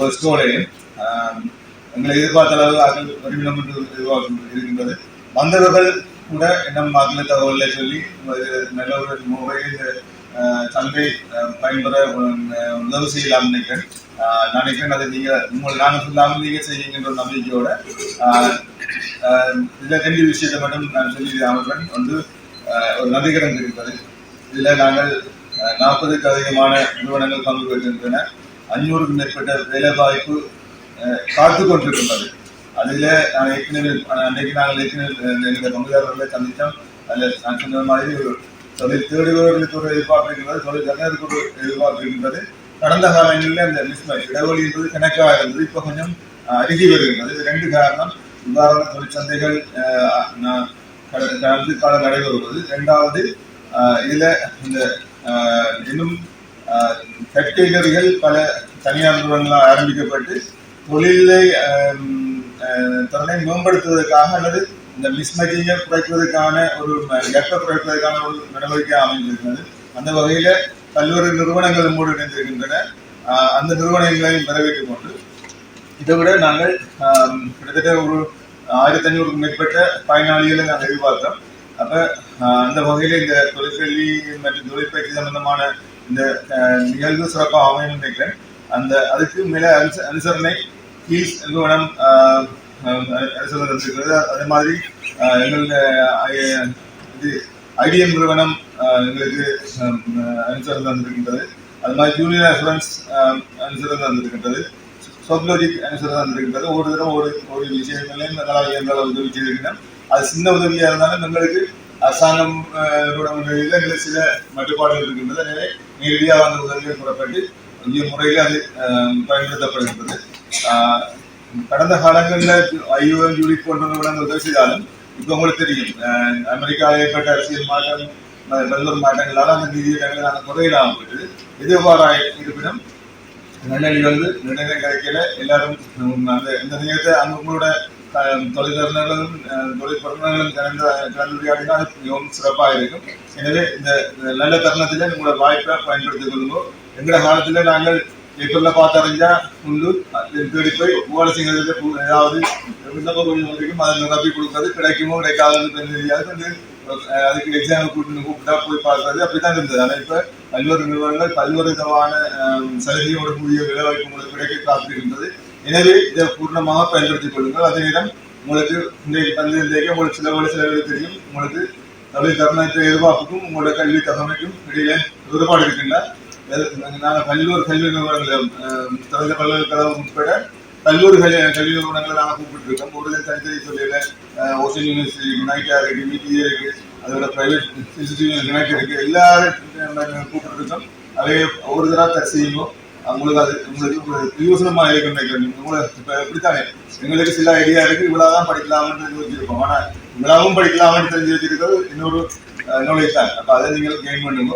ஒரு ஸ்டோரையும் எங்களை எதிர்பார்த்த அளவு வருமானம் இருக்கின்றது. வந்தவர்கள் கூட இன்னும் மக்கள் தகவலை சொல்லி நல்ல ஒரு முறையில் சந்தை பயன்பெற உதவி செய்யலாம் நினைக்கிறேன். நினைக்கிறேன் அதை நாங்கள் சொல்லாமல் நீங்க செய்யுங்கின்ற நம்பிக்கையோட இதுல 2 விஷயத்தை மட்டும் நான் சொல்லி அவர்கள் வந்து ஒரு நதிகரம் இருக்கிறது. இதுல நாங்கள் 40க்கு அதிகமான நிறுவனங்கள் பங்கு பெற்றிருக்கின்றன. 500க்கும் மேற்பட்ட வேலை வாய்ப்பு காத்து கொண்டிருக்கின்றது. அதுல அன்றைக்கு நாங்கள் எங்களுடைய பங்குதாரர்களை சந்தித்தோம். அதில் நான் சொன்ன மாதிரி ஒரு தொழில் தேடுபவர்களுக்கு ஒரு எதிர்பார்ப்பு இருக்கின்றது, தொழில் தரகருக்கு ஒரு எதிர்பார்ப்பு இருக்கின்றது. கடந்த காலங்களில் அந்த மிஸ்மேட்ச் இடைவெளி என்பது கணக்காக இருந்தது, இப்போ கொஞ்சம் அருகி வருகின்றது. இது 2 காரணம். உதாரண தொழிற்சந்தைகள் கடந்த காலம் நடைபெறுவது. 2வது இதுல இந்த இன்னும் ஃபேக்டரிகள் பல தனியார் நிறுவனங்களால் ஆரம்பிக்கப்பட்டு தொழிலை திறனை மேம்படுத்துவதற்காக அல்லது இந்த மிஸ்மேட்சிங்கை குறைப்பதற்கான ஒரு கேப்பை குறைப்பதற்கான ஒரு நடவடிக்கை அமைந்திருக்கிறது. அந்த வகையில பல்வேறு நிறுவனங்கள் நம்மோடு இணைந்திருக்கின்றன. அந்த நிறுவனங்களையும் வரவேற்றுக் கொண்டு இதை விட நாங்கள் கிட்டத்தட்ட ஒரு 1500க்கும் மேற்பட்ட பயனாளிகளை நாங்கள் எதிர்பார்த்தோம். அப்ப அந்த வகையில இந்த தொழிற்கல்வி மற்றும் தொழிற்பயிற்சி சம்பந்தமான இந்த நிகழ்வு சிறப்பாக அமையும் நினைக்கிறேன். அதுக்கு மேல அனுசரணை கீஸ் நிறுவனம் அனுசரணை இருக்கிறது. அதே மாதிரி எங்களுடைய ஐடிஎம் நிறுவனம் எங்களுக்கு அனுசரணை தந்திருக்கின்றது. அது மாதிரி ஜூனியர் அசூரன்ஸ் அனுசரணை தந்திருக்கின்றது. சோப்லோஜிக் அனுசரணை தந்திருக்கின்றது. ஒரு தடவை ஒரு விஷயங்களையும் நல்லா இயங்கால உதவி செய்திருக்கிறோம். அது சின்ன உதவியா இருந்தாலும் எங்களுக்கு அரசாங்கம் எங்களுக்கு சில மட்டுப்பாடுகள் இருக்கின்றது. எனவே நேரடியாக அந்த உதவிகள் கூறப்பட்டு இந்த முறையில் அது பயன்படுத்தப்படுகின்றது. கடந்த காலங்களில் IOM யூனிட் போன்ற நிறுவனங்கள் உதவி செய்தாலும் இப்போ உங்களுக்கு தெரியும் அமெரிக்காவில் ஏற்பட்ட அரசியல் மாற்றம் பல்வேறு மாற்றங்களால் அந்த நிதியிடங்களை நாங்கள் குறையிடாமல் போயிட்டு எதிர்பாராக இருப்பினும் நல்ல நிர்ணயம் கிடைக்கல. எல்லாரும் இந்த நேரத்தை உங்களோட தொழில்நர்களும் தொழிற்பொருட்களும் கலந்துரையாடினால் மிகவும் சிறப்பாக இருக்கும். எனவே இந்த நல்ல தருணத்தில் உங்களோட வாய்ப்பை பயன்படுத்திக் கொள்ளுவோம். எங்களோட காலத்துல நாங்கள் பேப்பர்ல பார்த்தறிஞ்சா உள்ளூர் தேடி போய் ஊழல் செய்யறதுக்கு ஏதாவது விண்ணப்பம் வரைக்கும் அதை நிரப்பி கொடுக்கறது, கிடைக்குமோ கிடைக்காதுன்னு தெரியாது. அதுக்கு எக்ஸாம் கூப்பிட்டா போய் பார்க்கறது அப்படித்தான் இருந்தது. ஆனால் இப்ப பல்வேறு நிறுவனங்கள் பல்வேறு விதமான சலுகையோட கூடிய வேலை வாய்ப்பு உங்களுக்கு கிடைக்க காத்திருக்கின்றது. எனவே இதை பூர்ணமாக பயன்படுத்திக் கொள்ளுங்கள். அதே நேரம் உங்களுக்கு இன்றைக்கு பல்வேறு உங்களுக்கு சில தெரியும். உங்களுக்கு தொழில் தருணத்தை எதிர்பார்ப்புக்கும் உங்களோட கல்வி தகவலுக்கும் இடையில வேறுபாடு இருக்கின்றன. நாங்கள் பல்வேறு கல்வி நிறுவனங்கள் திறந்த பல்கலைக்கழகம் உட்பட பல்வேறு கல்வி நிறுவனங்களை நாங்கள் கூப்பிட்டுருக்கோம். ஒரு தனித்தனி சொல்லியில ஓசன் யூனிவர்சிட்டி யுனைடா இருக்கு, VTA இருக்கு, அதோட பிரைவேட் இன்ஸ்டிடியூஷன் யுனைடா இருக்கு, எல்லாரும் கூப்பிட்டுருக்கோம். அதே ஒரு தடவை செய்யும்போது உங்களுக்கு யோசனமா இருக்கும் நினைக்கிறேன். உங்களுக்கு எப்படித்தானே எங்களுக்கு சில ஐடியா இருக்கு, இவ்வளவுதான் படிக்கலாம்னு யோசிச்சிருக்கோம். ஆனா இவ்வளவும் படிக்கலாம்னு தெரிஞ்சு வச்சிருக்கிறது இன்னொரு நாலேஜ் தான். அப்ப அதை நீங்கள் கெயின் பண்ணுங்க.